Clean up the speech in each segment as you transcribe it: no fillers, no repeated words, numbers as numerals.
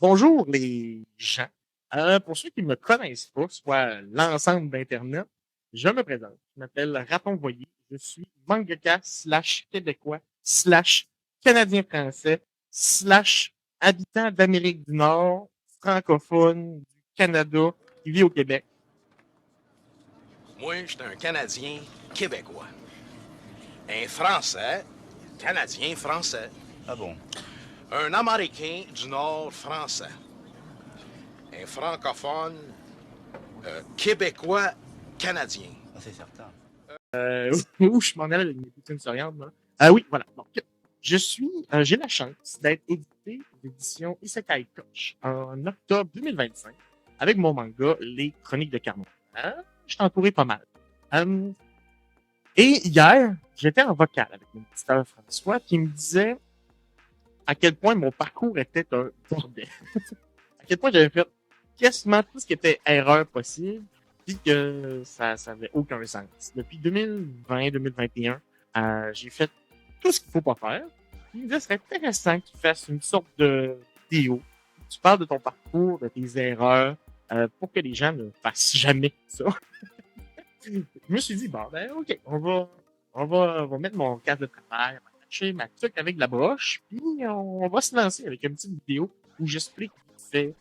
Bonjour les gens. Pour ceux qui ne me connaissent pas, soit l'ensemble d'Internet, je me présente. Je m'appelle Raton Voyer. Je suis mangaka slash québécois slash canadien-français slash habitant d'Amérique du Nord, francophone du Canada, qui vit au Québec. Moi, j'étais un Canadien québécois. Un Français, Canadien français. Ah bon? Un Américain du Nord français. Un francophone québécois canadien. Ah, c'est certain. Où je m'en allais avec mes poutines souriantes, là. Oui, voilà. Donc, j'ai la chance d'être édité d'édition Isekai Koch en octobre 2025 avec mon manga Les Chroniques de Carmon. Je suis entouré pas mal. Et hier, j'étais en vocal avec mon éditeur François qui me disait à quel point mon parcours était un bordel. À quel point j'avais fait quasiment tout ce qui était erreur possible, puis que ça avait aucun sens. Depuis 2020-2021, j'ai fait tout ce qu'il faut pas faire. Puis il me disait, ce serait intéressant que tu fasses une sorte de vidéo. Tu parles de ton parcours, de tes erreurs, pour que les gens ne fassent jamais ça. Je me suis dit, bon, ben, ok, on va mettre mon casque de travail, on va attacher ma tuque avec de la broche, puis on va se lancer avec une petite vidéo où j'explique fait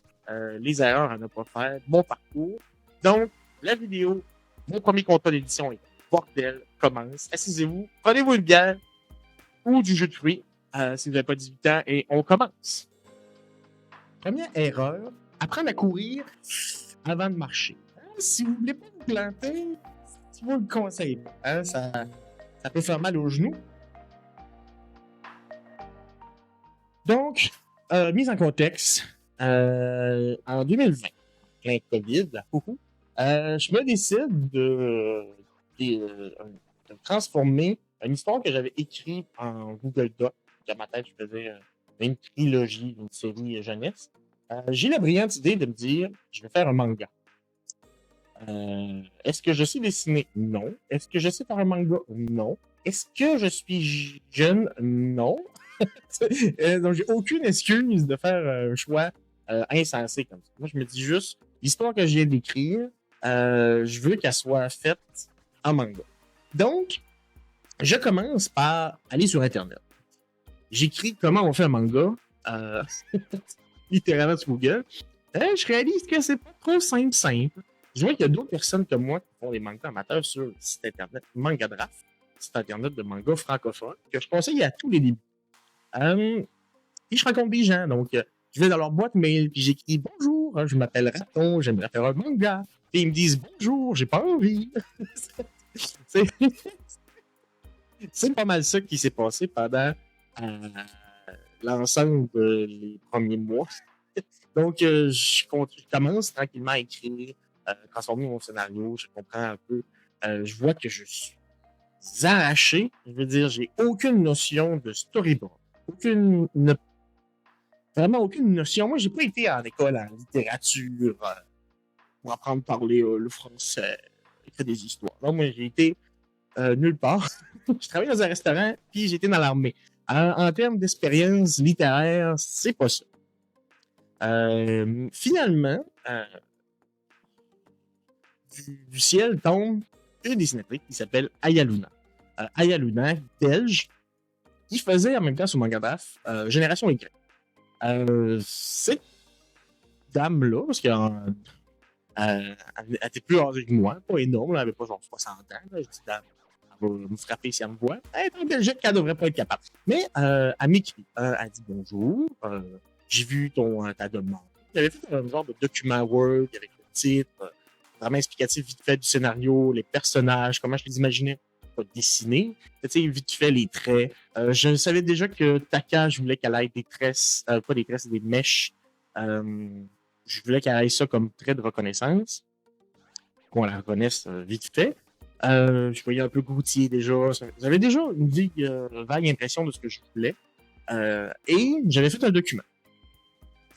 les erreurs à ne pas faire, mon parcours. Donc, la vidéo, mon premier contrat d'édition est bordel, commence. Assisez-vous, prenez-vous une bière ou du jus de fruits si vous n'avez pas 18 ans et on commence. Première erreur, apprendre à courir avant de marcher. Si vous voulez pas vous planter, je vous le conseille pas. Hein, ça peut faire mal aux genoux. Donc, mise en contexte, en 2020, plein COVID, là, je me décide de transformer une histoire que j'avais écrite en Google Doc. Dans ma tête, je faisais une trilogie, une série jeunesse. J'ai la brillante idée de me dire, je vais faire un manga. Est-ce que je sais dessiner? Non. Est-ce que je sais faire un manga? Non. Est-ce que je suis jeune? Non. Donc, j'ai aucune excuse de faire un choix insensé comme ça. Moi, je me dis juste, l'histoire que je viens d'écrire, je veux qu'elle soit faite en manga. Donc, je commence par aller sur Internet. J'écris comment on fait un manga, littéralement sur Google. Je réalise que c'est pas trop simple. Je vois qu'il y a d'autres personnes comme moi qui font des mangas amateurs sur le site Internet Manga Draft, site Internet de manga francophone, que je conseille à tous les débuts. Puis je rencontre des gens, donc je vais dans leur boîte mail, puis j'écris bonjour, je m'appelle Raton, j'aimerais faire un manga. Puis ils me disent bonjour, j'ai pas envie. c'est... c'est pas mal ça qui s'est passé pendant l'ensemble des premiers mois. Donc je commence tranquillement à écrire, transformer mon scénario, je comprends un peu, je vois que je suis arraché, je veux dire, j'ai aucune notion de storyboard, vraiment aucune notion. Moi, j'ai pas été en école en littérature pour apprendre à parler le français, écrire des histoires. Non, moi, j'ai été nulle part. Je travaillais dans un restaurant, puis j'ai été dans l'armée. En termes d'expérience littéraire, c'est pas ça. Finalement, du ciel tombe une dessinatrice qui s'appelle Aya Luna. Aya Luna, belge, qui faisait en même temps sur Manga Draft Génération Y. Cette dame-là, parce qu'elle était plus âgée que moi, pas énorme, elle avait pas genre 60 ans. Là, je dis, dame, elle va me frapper si elle me voit. Elle est en Belgique, elle devrait pas être capable. Mais elle m'écrit, elle dit bonjour, j'ai vu ta demande. Elle avait fait un genre de document Word avec le titre, vraiment explicatif vite fait du scénario, les personnages, comment je les imaginais pas dessiner, tu sais, vite fait les traits. Je savais déjà que Taka, je voulais qu'elle ait des tresses, pas des tresses, des mèches. Je voulais qu'elle ait ça comme trait de reconnaissance, qu'on la reconnaisse vite fait. Je voyais un peu Gauthier déjà. J'avais déjà une vague impression de ce que je voulais. Et j'avais fait un document.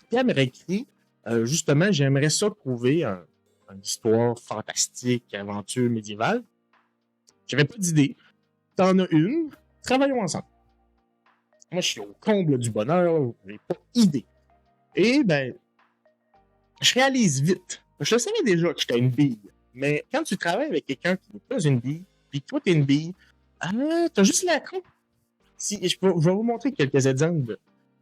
Puis elle m'aurait écrit, justement, j'aimerais ça trouver une histoire fantastique, aventure médiévale. J'avais pas d'idée. T'en as une, travaillons ensemble. Moi, je suis au comble du bonheur, j'ai pas idée. Et ben, je réalise vite. Je le savais déjà que j'étais une bille. Mais quand tu travailles avec quelqu'un qui n'est pas une bille, puis que toi, t'es une bille, t'as juste la con. Si, je vais vous montrer quelques exemples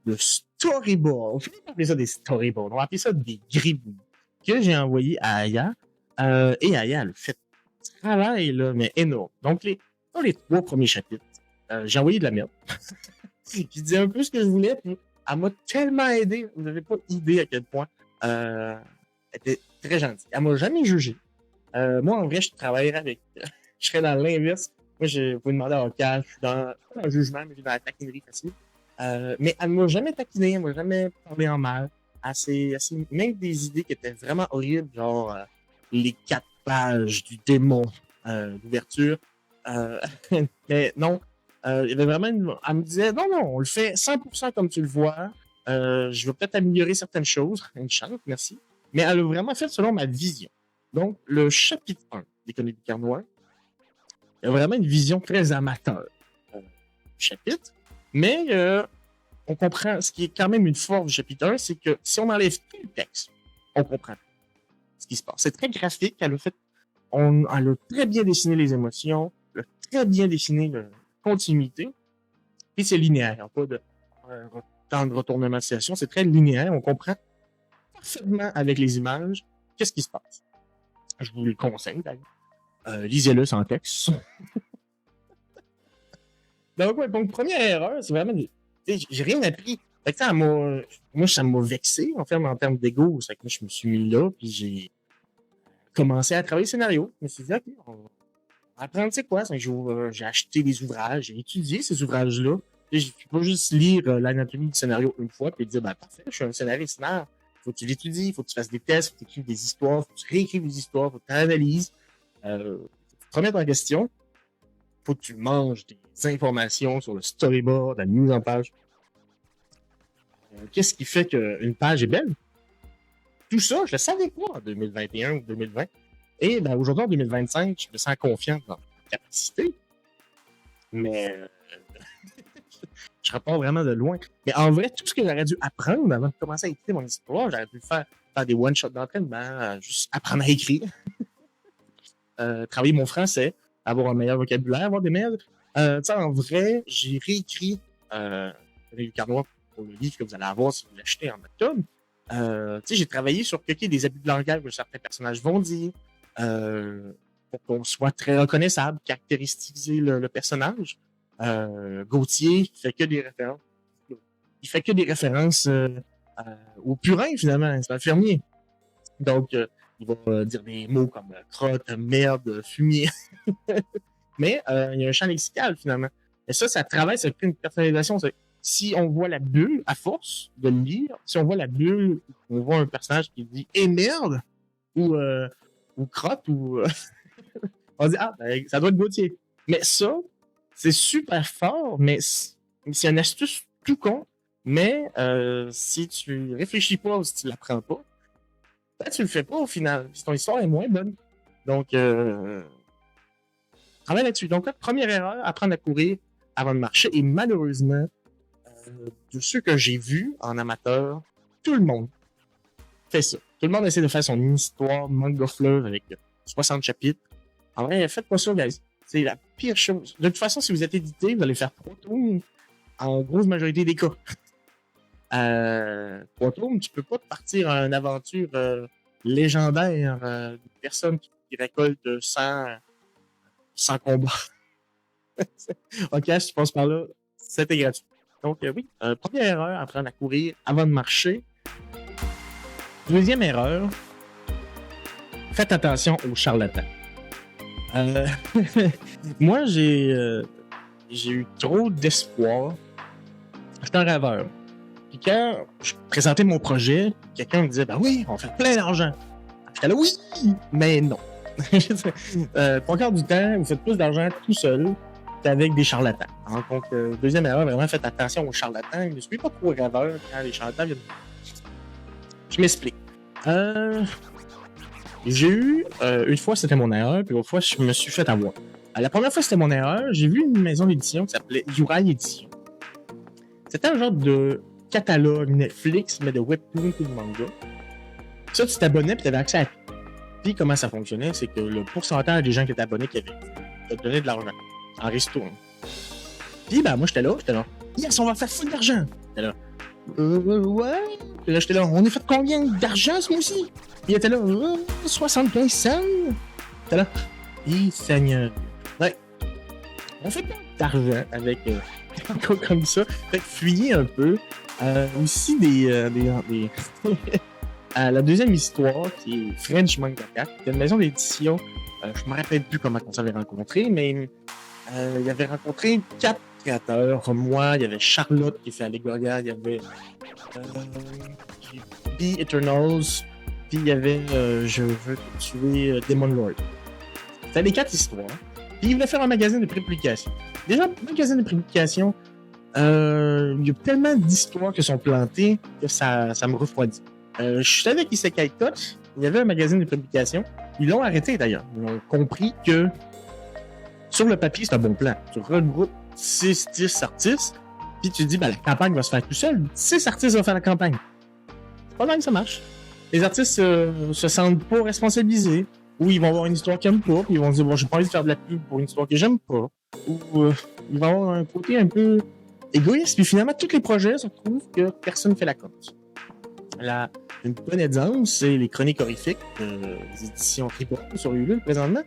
de storyboard. On finit par appeler ça des storyboards. On va appeler ça des gribouilles que j'ai envoyé à Aya. Et Aya, elle a fait un travail, là, mais énorme. Donc, dans les 3 premiers chapitres, j'ai envoyé de la merde. Je disais un peu ce que je voulais, puis elle m'a tellement aidé. Vous n'avez pas idée à quel point. Elle était très gentille. Elle m'a jamais jugé. Moi, en vrai, je travaillerais avec. Je serais dans l'inverse. Moi, vous pouvez demander à Ocas, je suis pas dans le jugement, mais je suis dans la taquinerie facile. Mais elle ne m'a jamais taquiné, elle ne m'a jamais parlé en mal. Même des idées qui étaient vraiment horribles, genre les 4 pages du démon d'ouverture. Mais non, il y avait vraiment elle me disait non, on le fait 100% comme tu le vois. Je vais peut-être améliorer certaines choses. Une chance, merci. Mais elle a vraiment fait selon ma vision. Donc, le chapitre 1 d'Économie carnois, il y a vraiment une vision très amateur du chapitre. Mais on comprend, ce qui est quand même une force du chapitre 1, c'est que si on enlève tout le texte, on comprend ce qui se passe. C'est très graphique. Elle a très bien dessiné les émotions, elle a très bien dessiné la continuité. Et c'est linéaire. Il n'y a pas de temps de retournement de situation. C'est très linéaire. On comprend parfaitement avec les images qu'est-ce qui se passe. Je vous le conseille d'ailleurs. Lisez-le sans texte. donc, première erreur, c'est vraiment j'ai rien appris. Fait que, moi, ça m'a vexé, en fait, en termes d'ego. C'est que moi, je me suis mis là, puis j'ai commencé à travailler le scénario. Je me suis dit, OK, on va apprendre, c'est quoi? J'ai acheté des ouvrages, j'ai étudié ces ouvrages-là. Je ne peux pas juste lire l'anatomie du scénario une fois, puis dire, parfait, je suis un scénariste. Non, faut que tu l'étudies, faut que tu fasses des tests, faut que tu écrives des histoires, faut que tu réécrives des histoires, faut que tu analyses, faut que tu te remettes en question. Faut que tu manges des informations sur le storyboard, la mise en page. Qu'est-ce qui fait qu'une page est belle? Tout ça, je le savais pas en 2021 ou 2020. Et aujourd'hui, en 2025, je me sens confiant dans ma capacité. Mais je repars vraiment de loin. Mais en vrai, tout ce que j'aurais dû apprendre avant de commencer à écrire mon histoire, j'aurais dû faire des one-shots d'entraînement, juste apprendre à écrire, travailler mon français, avoir un meilleur vocabulaire, avoir des meilleurs. En vrai, j'ai réécrit Rémi Carnois pour le livre que vous allez avoir si vous l'achetez en octobre. J'ai travaillé sur des abus de langage que certains personnages vont dire pour qu'on soit très reconnaissable, caractériser le personnage. Gauthier fait que des références. Il fait que des références au purin, finalement. C'est un fermier. Donc, il va dire des mots comme crotte, merde, fumier. Mais il y a un champ lexical, finalement. Et ça travaille, ça crée une personnalisation. Si on voit la bulle, à force de le lire, si on voit la bulle, on voit un personnage qui dit « Eh merde !» ou crotte, ou... on dit « Ah, ça doit être Gauthier. » Mais ça, c'est super fort, mais c'est une astuce tout con. Mais si tu réfléchis pas ou si tu l'apprends pas, tu le fais pas au final. Si ton histoire est moins bonne. Donc, travaille là-dessus. Donc, première erreur, apprendre à courir avant de marcher. Et malheureusement, de ceux que j'ai vus en amateur, tout le monde fait ça. Tout le monde essaie de faire son histoire manga fleuve avec 60 chapitres. En vrai, faites pas ça, guys. C'est la pire chose. De toute façon, si vous êtes édité, vous allez faire 3 tomes en grosse majorité des cas. 3 tomes, tu peux pas te partir à une aventure légendaire d'une personne qui récolte 100 combats. Ok, si tu passes par là, c'était gratuit. Donc, oui, première erreur, apprendre à courir avant de marcher. Deuxième erreur, faites attention aux charlatans. Moi, j'ai eu trop d'espoir. J'étais un rêveur. Puis quand je présentais mon projet, quelqu'un me disait « Ben oui, on fait plein d'argent. » J'étais là « Oui, mais non. » 3 quarts du temps, vous faites plus d'argent tout seul qu'avec des charlatans. Hein, donc, deuxième erreur, vraiment, faites attention aux charlatans. Ne soyez pas trop rêveur quand les charlatans viennent. Je m'explique. J'ai eu, une fois, c'était mon erreur, puis l'autre fois, je me suis fait avoir. La première fois, c'était mon erreur. J'ai vu une maison d'édition qui s'appelait Yurai Édition. C'était un genre de catalogue Netflix, mais de webtoon et de manga. Ça, tu t'abonnais puis tu avais accès à tout. Puis comment ça fonctionnait, c'est que le pourcentage des gens qui étaient abonnés qui avaient te donné de l'argent en resto. Puis ben moi j'étais là, yes, on va faire full d'argent. J'étais là, ouais. Puis là j'étais là, on a fait combien d'argent ce mois-ci? Puis il était là, 75 cents. J'étais là, Seigneur. Ouais. On fait pas d'argent avec encore comme ça. Fait que fuyez un peu. Aussi la deuxième histoire, qui est French Manga 4, c'est une maison d'édition. Je me rappelle plus comment on s'avait rencontré, mais il avait rencontré 4 créateurs. Moi, il y avait Charlotte qui fait Allegoria, il y avait The Eternals, puis il y avait Je veux te tuer Demon Lord. C'était les 4 histoires. Puis il voulait faire un magazine de prépublication. Déjà, magazine de prépublication, il y a tellement d'histoires qui sont plantées que ça me refroidit. Je savais avec Isekai Touch, il y avait un magazine de prépublication. Ils l'ont arrêté d'ailleurs. Ils ont compris que sur le papier, c'est un bon plan. Tu regroupes 6-10 artistes, puis tu dis, ben, la campagne va se faire tout seul. 6 artistes vont faire la campagne. C'est pas mal que ça marche. Les artistes se sentent pas responsabilisés, ou ils vont avoir une histoire qu'ils n'aiment pas, puis ils vont se dire, bon, j'ai pas envie de faire de la pub pour une histoire que j'aime pas. Ou ils vont avoir un côté un peu égoïste, puis finalement, tous les projets se retrouvent que personne ne fait la compte. Une bonne exemple, c'est les chroniques horrifiques des éditions Tribord sur Ulule présentement.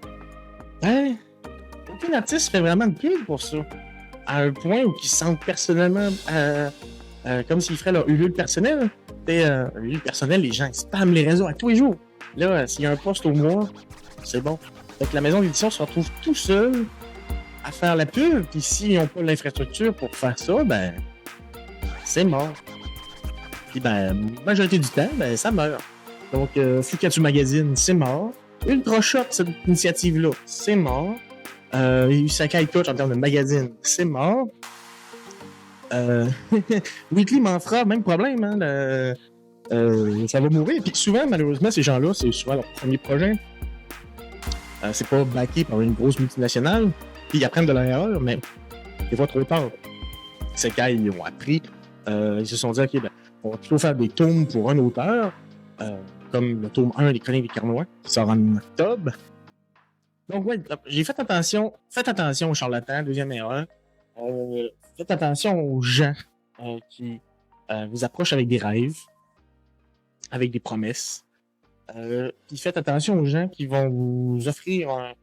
Ben, aucun artiste fait vraiment de pub pour ça. À un point où ils se sentent personnellement comme s'ils feraient leur Ulule personnel. Ulule personnel, les gens ils spamment les réseaux à tous les jours. Là, s'il y a un post au mois, c'est bon. Donc la maison d'édition se retrouve tout seul à faire la pub, puis s'ils n'ont pas l'infrastructure pour faire ça, ben, c'est mort. Puis ben, la majorité du temps, ben, ça meurt. Donc, Fukatsu Magazine, c'est mort. Ultra Shot, cette initiative-là, c'est mort. Isekai Touch, en termes de magazine, c'est mort. Weekly Manfra, même problème, hein. Ça va mourir. Puis souvent, malheureusement, ces gens-là, c'est souvent leur premier projet. C'est pas backé par une grosse multinationale. Puis ils apprennent de leur erreur, mais des fois trop tard. Isekai, ils ont appris. Ils se sont dit, OK, ben, on va plutôt faire des tomes pour un auteur, comme le tome 1 des Chroniques des Carnois, qui sort en octobre. Donc, ouais, j'ai fait attention. Faites attention aux charlatans, deuxième erreur. Faites attention aux gens qui vous approchent avec des rêves, avec des promesses. Puis faites attention aux gens qui vont vous offrir un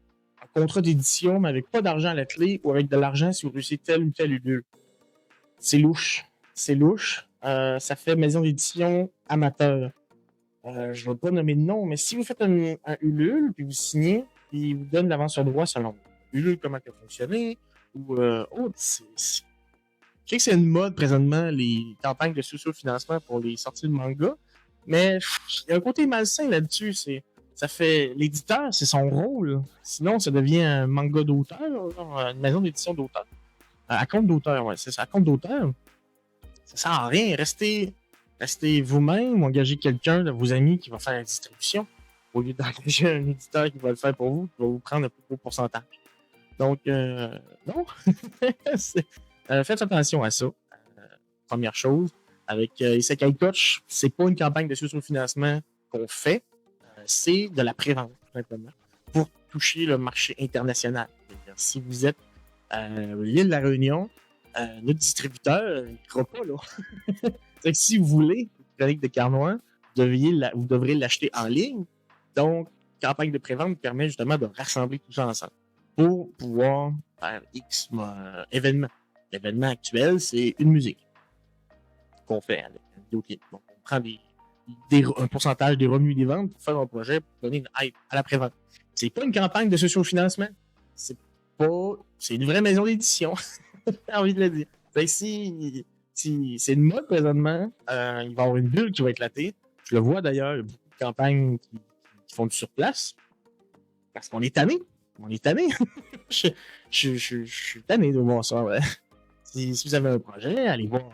contrat d'édition, mais avec pas d'argent à la clé, ou avec de l'argent si vous réussissez tel ou tel Ulule. C'est louche. C'est louche. Ça fait maison d'édition amateur. Je ne vais pas nommer de nom, mais si vous faites un Ulule, puis vous signez, puis il vous donne l'avance sur droit selon Ulule, comment ça a fonctionné, ou je sais que c'est une mode présentement, les campagnes de socio-financement pour les sorties de manga, mais il y a un côté malsain là-dessus. Ça fait l'éditeur, c'est son rôle. Sinon, ça devient un manga d'auteur, une maison d'édition d'auteur. À compte d'auteur, ouais, c'est ça, à compte d'auteur. Ça sert à rien. Restez vous-même ou engagez quelqu'un de vos amis qui va faire la distribution au lieu d'engager un éditeur qui va le faire pour vous, qui va vous prendre un plus gros pourcentage. Donc, non. Faites attention à ça. Première chose. Avec Isekai Touch, c'est pas une campagne de socio-financement qu'on fait. C'est de la prévente, tout simplement, pour toucher le marché international. C'est-à-dire, si vous êtes à l'île de la Réunion, notre distributeur, il ne croit pas, là. C'est que si vous voulez Chronique de Carnois, vous devrez l'acheter en ligne. Donc, campagne de prévente permet justement de rassembler tout ça ensemble pour pouvoir faire X événements. L'événement actuel, c'est une musique qu'on fait avec un vidéoclip. Donc, on prend un pourcentage des revenus des ventes pour faire un projet pour donner une hype à la prévente. C'est pas une campagne de socio-financement. C'est une vraie maison d'édition. J'ai envie de le dire. Si c'est une mode présentement, il va y avoir une bulle qui va éclater. Je le vois d'ailleurs, il y a beaucoup de campagnes qui font du surplace. Parce qu'on est tanné. On est tanné. je suis tanné de voir ça. Ouais. Si vous avez un projet, allez voir.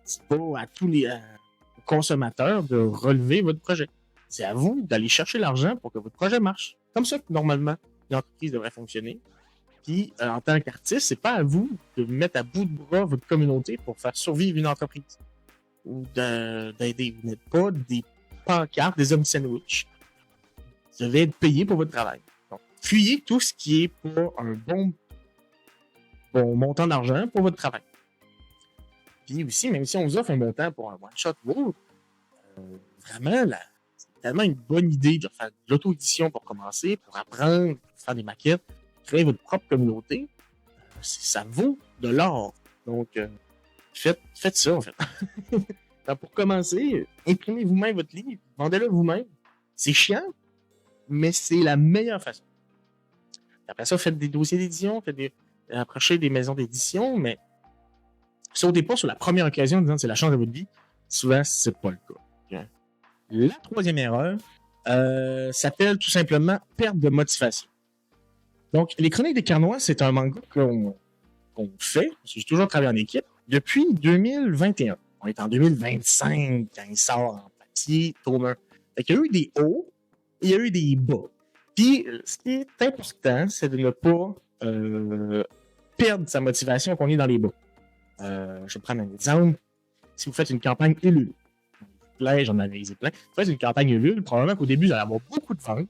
C'est pas à tous les consommateurs de relever votre projet. C'est à vous d'aller chercher l'argent pour que votre projet marche. Comme ça que normalement, l'entreprise devrait fonctionner. Puis, en tant qu'artiste, c'est pas à vous de mettre à bout de bras votre communauté pour faire survivre une entreprise ou d'aider. Vous n'êtes pas des pancartes, des hommes sandwich. Vous devez être payé pour votre travail. Donc, fuyez tout ce qui est pas un bon montant d'argent pour votre travail. Puis aussi, même si on vous offre un montant pour un one-shot, vraiment, c'est tellement une bonne idée de faire de l'auto-édition pour commencer, pour apprendre, pour faire des maquettes, créer votre propre communauté. Ça vaut de l'or. Donc, faites ça, en fait. Alors, pour commencer, imprimez vous-même votre livre, vendez-le vous-même. C'est chiant, mais c'est la meilleure façon. Après ça, faites des dossiers d'édition, approchez des maisons d'édition, mais sautez pas sur la première occasion en disant que c'est la chance de votre vie. Souvent, c'est pas le cas. La troisième erreur s'appelle tout simplement perte de motivation. Donc, les Chroniques des Carnois, c'est un manga qu'on fait, parce que j'ai toujours travaillé en équipe, depuis 2021. On est en 2025 quand il sort en papier, tome 1. Fait qu'il y a eu des hauts et il y a eu des bas. Puis, ce qui est important, c'est de ne pas perdre sa motivation qu'on est dans les bas. Je vais prendre un exemple. Si vous faites une campagne Ulule, j'en ai analysé plein. Vous faites une campagne Ulule, probablement qu'au début, vous allez avoir beaucoup de ventes.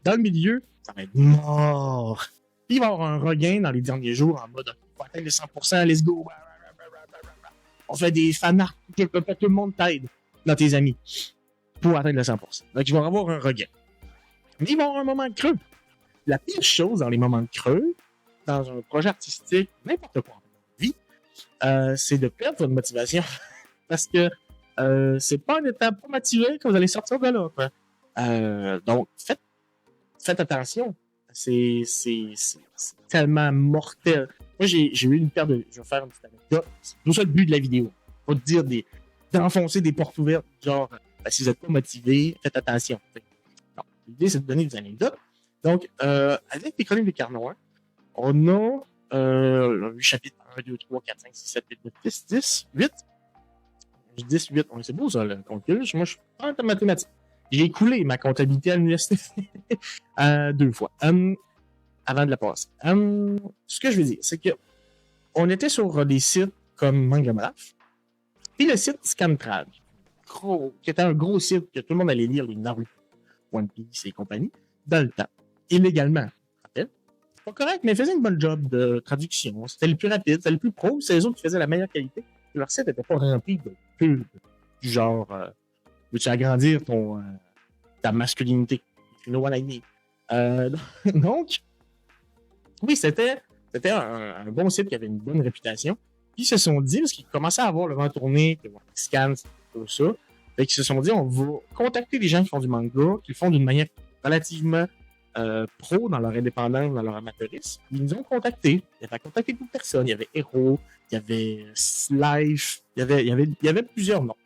Dans le milieu, ça va être mort. Puis il va y avoir un regain dans les derniers jours en mode on va atteindre les 100%, let's go. On fait des fanarts, tout le monde t'aide dans tes amis pour atteindre le 100%. Donc il va y avoir un regain. Mais il va y avoir un moment de creux. La pire chose dans les moments de creux, dans un projet artistique, n'importe quoi en vie, c'est de perdre votre motivation. Parce que c'est pas un état pas motivé quand vous allez sortir de là. Quoi. Donc, faites attention. C'est tellement mortel. Moi, j'ai eu une paire de... Je vais faire une petite anecdote. C'est tout ça le but de la vidéo. Pas de dire d'enfoncer des portes ouvertes. Genre, si vous n'êtes pas motivé, faites attention. Non, l'idée, c'est de donner des anecdotes. Donc, avec les Chroniques des Carnois, on a 8 chapitres. 1, 2, 3, 4, 5, 6, 7, 8, 9, 10, 10, 8. 10, 8. C'est beau, ça, le calcul. Moi, je suis pas en mathématiques. J'ai écoulé ma comptabilité à l'université 2 fois avant de la passer. Ce que je veux dire, c'est que on était sur des sites comme Mangagraph, puis le site Scantrad, qui était un gros site que tout le monde allait lire, les Naruto, One Piece et compagnie, dans le temps, illégalement. C'est pas correct, mais ils faisaient une bonne job de traduction. C'était le plus rapide, c'était le plus pro, c'est les autres qui faisaient la meilleure qualité. Leur site n'était pas rempli de pubs du genre veux-tu agrandir ta masculinité? You know what I mean. Donc, oui, c'était un bon site qui avait une bonne réputation. Puis ils se sont dit, parce qu'ils commençaient à avoir le vent tourné, qu'ils scannent, tout ça, et qu'ils se sont dit, on va contacter les gens qui font du manga, qui le font d'une manière relativement pro dans leur indépendance, dans leur amateurisme. Ils nous ont contactés. Ils avaient contacté beaucoup de personnes. Il y avait Hero, il y avait Life, il y avait plusieurs noms.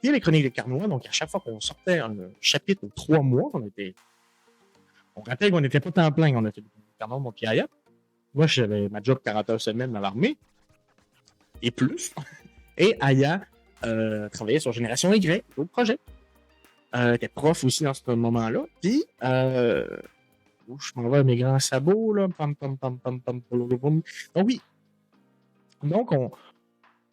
Puis les Chroniques des Carnois, donc à chaque fois qu'on sortait un chapitre de 3 mois, on rappelle qu'on n'était pas temps plein, on a fait des Carnois, mon pied ailleurs. Moi, j'avais ma job 40 heures semaine dans l'armée, et plus. Et Aya travaillait sur Génération Y, d'autres projets. Était prof aussi dans ce moment-là. Puis, je m'en vais à mes grands sabots, là. Donc oui. Donc,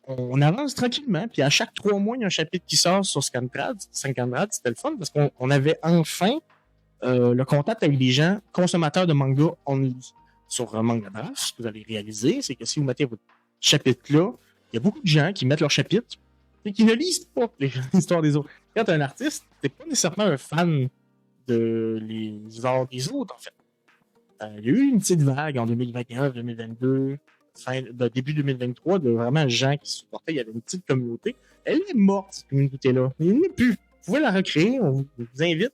on avance tranquillement. Puis à chaque 3 mois, il y a un chapitre qui sort sur Scantrad. Scantrad, c'était le fun parce qu'on avait enfin le contact avec des gens consommateurs de manga only. Sur Mangagraph, ce que vous allez réaliser, c'est que si vous mettez votre chapitre-là, il y a beaucoup de gens qui mettent leur chapitre et qui ne lisent pas les histoires des autres. Quand tu es un artiste, tu n'es pas nécessairement un fan les arts des autres, en fait. Il y a eu une petite vague en 2021, 2022, début 2023, de vraiment gens qui se supportaient. Il y avait une petite communauté. Elle est morte, cette communauté-là. Elle n'est plus. Vous pouvez la recréer, on vous invite.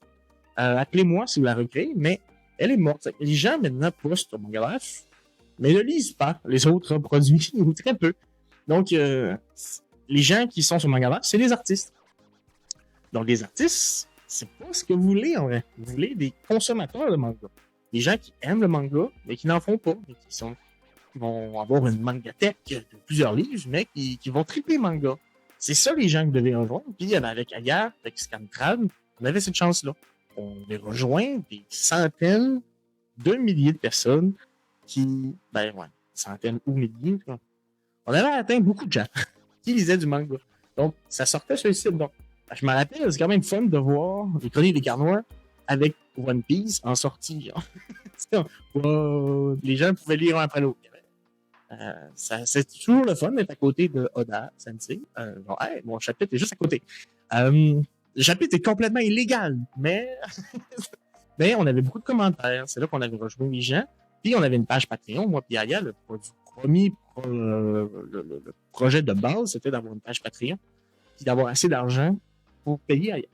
Appelez-moi si vous la recréez, mais elle est morte. Les gens, maintenant, postent sur Mangagraph, mais ne lisent pas les autres produits, ou très peu. Donc, les gens qui sont sur Mangagraph, c'est les artistes. Donc, les artistes, c'est pas ce que vous voulez, en vrai. Vous voulez des consommateurs de manga. Des gens qui aiment le manga, mais qui n'en font pas, et qui vont avoir une mangathèque de plusieurs livres, mais qui vont triper manga. C'est ça, les gens que vous devez rejoindre. Puis, avec Aya, avec Scantrad, on avait cette chance-là. On les rejoint des centaines de milliers de personnes centaines ou milliers, quoi. On avait atteint beaucoup de gens qui lisaient du manga. Donc, ça sortait sur le site. Donc, je me rappelle, c'est quand même fun de voir les Chroniques des Carnois avec One Piece en sortie. Wow, les gens pouvaient lire un après l'autre. C'est toujours le fun d'être à côté de Oda Sensei. Hey, mon chapitre est juste à côté. Le chapitre est complètement illégal, mais on avait beaucoup de commentaires. C'est là qu'on avait rejoint les gens. Puis on avait une page Patreon. Moi puis Aya, le projet de base, c'était d'avoir une page Patreon puis d'avoir assez d'argent pour payer Aya.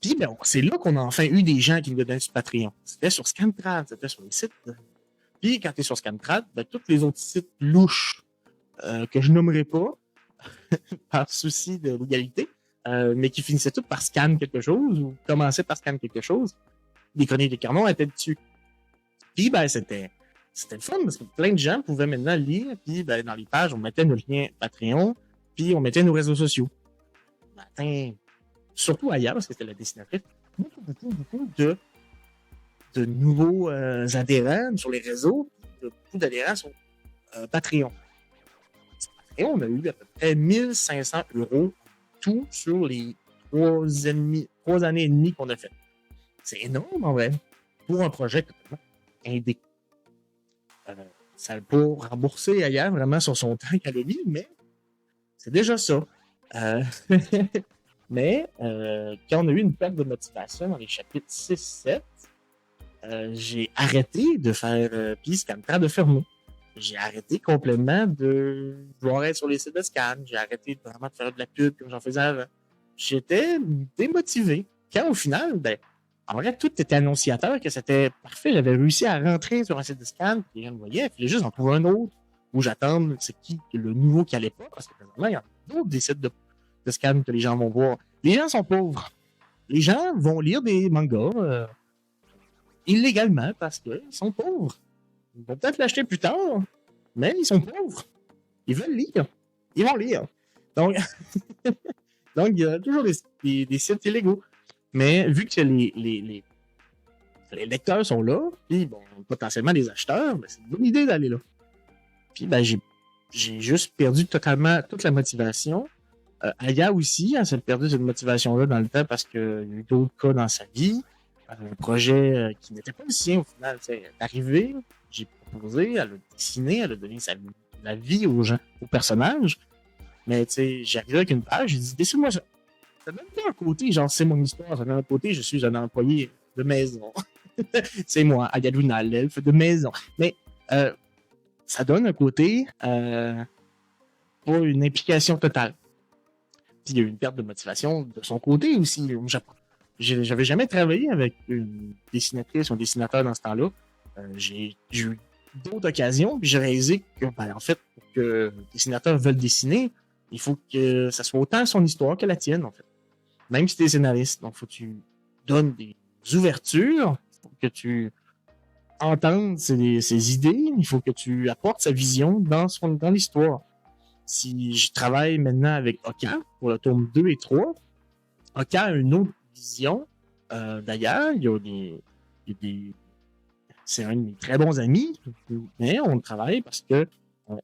Puis c'est là qu'on a enfin eu des gens qui nous donnaient sur Patreon. C'était sur Scantrad, c'était sur les sites. Puis quand tu es sur Scantrad, tous les autres sites louches que je nommerai pas par souci de légalité, mais qui finissaient tous par scan quelque chose ou commençaient par scan quelque chose, les Chroniques des Carnots étaient dessus. Puis c'était le fun parce que plein de gens pouvaient maintenant lire. Puis dans les pages, on mettait nos liens Patreon, puis on mettait nos réseaux sociaux. Matin, surtout ailleurs, parce que c'était la dessinatrice, beaucoup de nouveaux adhérents sur les réseaux, beaucoup d'adhérents sur Patreon. Patreon, on a eu à peu près 1500 € tout sur les 3 années et demie qu'on a fait. C'est énorme, en vrai, pour un projet totalement indé. Ça n'a pas remboursé ailleurs vraiment sur son temps qu'elle a mis, mais c'est déjà ça. Mais quand on a eu une perte de motivation dans les chapitres 6-7, j'ai arrêté de faire puis Scantrad de Fermont. J'ai arrêté complètement de vouloir être sur les sites de scan. J'ai arrêté vraiment de faire de la pub comme j'en faisais avant. J'étais démotivé. Quand au final, en vrai, tout était annonciateur, que c'était parfait. J'avais réussi à rentrer sur un site de scan, puis les gens me voyaient. Il fallait juste en trouver un autre où j'attende c'est qui le nouveau qui allait pas. Parce que présentement, il y a d'autres des sites de scan que les gens vont voir. Les gens sont pauvres. Les gens vont lire des mangas illégalement parce qu'ils sont pauvres. Ils vont peut-être l'acheter plus tard, mais ils sont pauvres. Ils veulent lire. Ils vont lire. Donc, il y a toujours des sites illégaux. Mais vu que les lecteurs sont là, puis potentiellement les acheteurs, c'est une bonne idée d'aller là. Puis j'ai juste perdu totalement toute la motivation. Aya aussi, elle s'est perdu cette motivation-là dans le temps parce qu'il y a eu d'autres cas dans sa vie. Un projet qui n'était pas le sien au final. Elle est arrivée, j'ai proposé, elle a dessiné, elle a donné la vie aux gens, aux personnages. Mais j'arrivais avec une page, j'ai dit, dessine-moi ça. Ça donne pas un côté, genre c'est mon histoire, ça donne un côté, je suis un employé de maison. C'est moi, Ayaduna, l'elfe de maison. Mais ça donne un côté pour une implication totale. Puis il y a eu une perte de motivation de son côté aussi au Japon. J'avais jamais travaillé avec une dessinatrice ou un dessinateur dans ce temps-là. J'ai eu d'autres occasions, puis j'ai réalisé que, en fait, pour que les dessinateurs veulent dessiner, il faut que ça soit autant son histoire que la tienne, en fait. Même si tu es scénariste. Donc, il faut que tu donnes des ouvertures, il faut que tu entendes ses idées, il faut que tu apportes sa vision dans l'histoire. Si je travaille maintenant avec Oka pour le tome 2 et 3, Oka a une autre vision. D'ailleurs, c'est un de mes très bons amis, mais on travaille parce que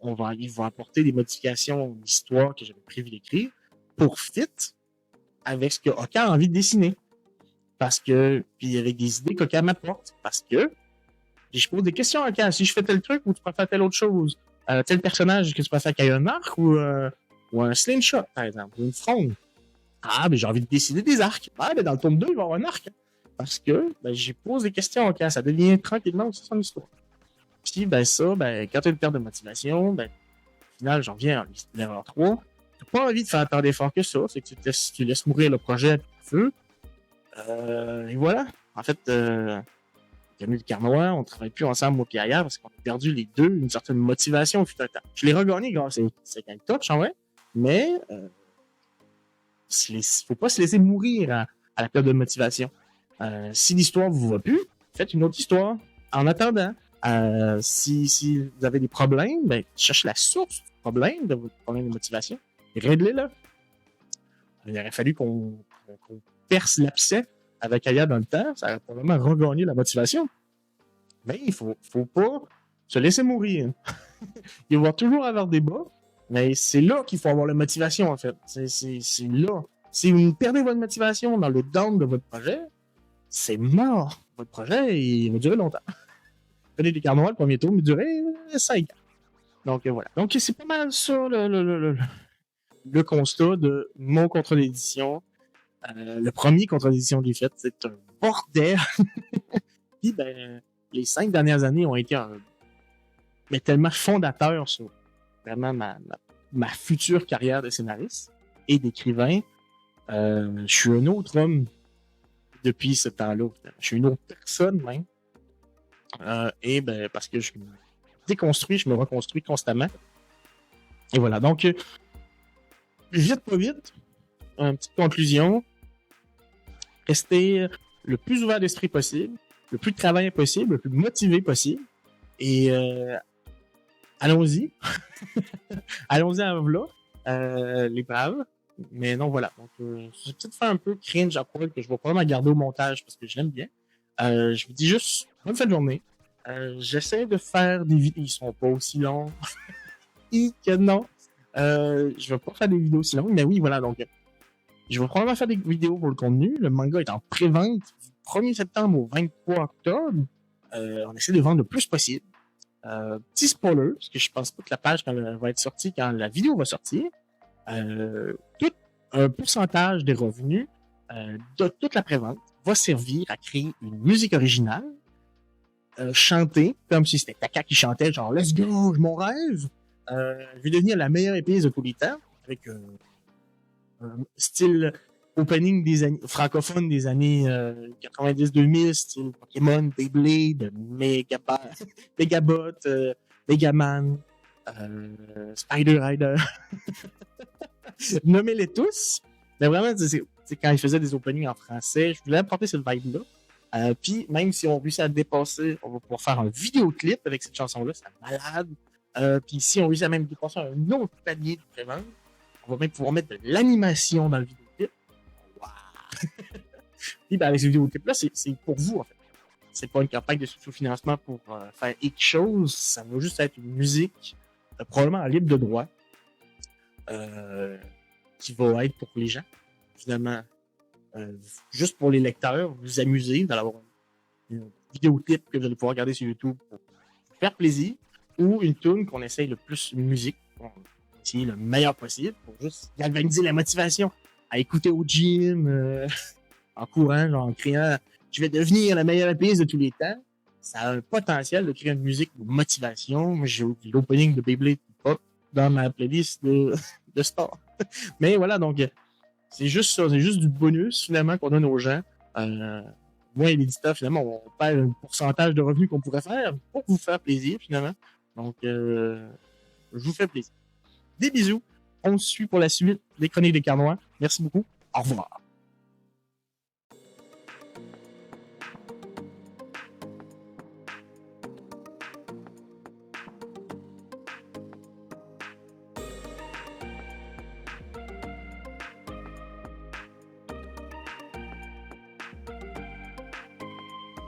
il va apporter des modifications à l'histoire que j'avais prévu d'écrire pour fit avec ce que Oka a envie de dessiner. Parce que, puis avec des idées qu'Oka m'apporte. Parce que, je pose des questions à Oka. Si je fais tel truc ou tu peux faire telle autre chose, tel personnage que tu peux faire qu'il y ait un arc ou un slingshot, par exemple, ou une fronde. J'ai envie de dessiner des arcs. Dans le tome 2, il va y avoir un arc. Parce que j'ai posé des questions à Oka. Ça devient tranquillement aussi son histoire. Puis, quand tu as une perte de motivation, au final, j'en viens à l'erreur 3. Tu n'as pas envie de faire tant d'efforts que ça. C'est que tu laisses mourir le projet à feu. Et voilà. En fait, Camille Carnois, on ne travaille plus ensemble, moi et Aya, parce qu'on a perdu les deux une certaine motivation au fil du temps. Je l'ai regagné grâce à Isekai Touch, en vrai, mais il ne faut pas se laisser mourir à la perte de motivation. Si l'histoire ne vous va plus, faites une autre histoire. En attendant, si vous avez des problèmes, cherchez la source du problème, de votre problème de motivation, et réglez-le. Il aurait fallu qu'on perce l'abcès avec Aya dans le temps, ça aurait probablement regagné la motivation. Mais faut pas se laisser mourir. Il va toujours avoir des bas, mais c'est là qu'il faut avoir la motivation, en fait. C'est là. Si vous perdez votre motivation dans le down de votre projet, c'est mort. Votre projet, il va durer longtemps. Prenez des cartes noires, le premier tour, mais durer 5 ans. Donc, voilà. Donc, c'est pas mal ça, le constat de mon contrat d'édition. Le premier contrat d'édition que j'ai fait, c'est un bordel. Puis, ben, les 5 dernières années ont été mais tellement fondateurs sur vraiment ma future carrière de scénariste et d'écrivain. Je suis un autre homme depuis ce temps-là. Je suis une autre personne, même. Et ben, parce que je me déconstruis, je me reconstruis constamment. Et voilà. Donc, vite, pas vite, une petite conclusion. Rester le plus ouvert d'esprit possible, le plus de travail possible, le plus motivé possible. Et allons-y. Allons-y à là, les braves. Mais non, voilà. Donc, je vais peut-être faire un peu cringe à propos que je vais probablement garder au montage parce que je l'aime bien. Je vous dis juste, bonne fin de journée. J'essaie de faire des vidéos. Ils sont pas aussi longs. Que non. Je vais pas faire des vidéos aussi longues, mais oui, voilà. Donc, je vais probablement faire des vidéos pour le contenu. Le manga est en pré-vente du 1er septembre au 23 octobre. On essaie de vendre le plus possible. Petit spoiler, parce que je pense pas que la page quand elle va être sortie, quand la vidéo va sortir, tout un pourcentage des revenus de toute la prévente va servir à créer une musique originale chantée comme si c'était Taka qui chantait genre Let's go, mon rêve. Je vais devenir la meilleure épice de tous les temps avec un style opening des années francophone des années 90-2000, style Pokémon, Beyblade, Megabot, Megaman, Spider Rider. Nommez-les tous. Mais vraiment, c'est quand ils faisaient des openings en français, je voulais apporter cette vibe-là. Puis, même si on réussit à dépasser, on va pouvoir faire un vidéoclip avec cette chanson-là, c'est malade. Puis, si on réussit à même dépasser un autre palier de prévente, on va même pouvoir mettre de l'animation dans le vidéoclip. Wow! Puis, ben, avec ce vidéoclip-là, c'est pour vous, en fait. C'est pas une campagne de sous-financement pour faire X chose. Ça va juste être une musique, probablement en libre de droit, qui va être pour les gens. Finalement, juste pour les lecteurs, vous amuser, vous allez avoir une vidéoclip que vous allez pouvoir regarder sur YouTube pour vous faire plaisir, ou une tune qu'on essaye le plus musique, pour essayer le meilleur possible, pour juste galvaniser la motivation à écouter au gym, en courant, genre en criant « Je vais devenir la meilleure épice de tous les temps ». Ça a un potentiel de créer une musique de motivation. Moi, j'ai l'opening de Beyblade Pop dans ma playlist de sport. Mais voilà, donc, c'est juste ça. C'est juste du bonus, finalement, qu'on donne aux gens. Moi et l'éditeur, finalement, on perd un pourcentage de revenus qu'on pourrait faire pour vous faire plaisir, finalement. Donc, je vous fais plaisir. Des bisous. On se suit pour la suite des Chroniques des Carnois. Merci beaucoup. Au revoir.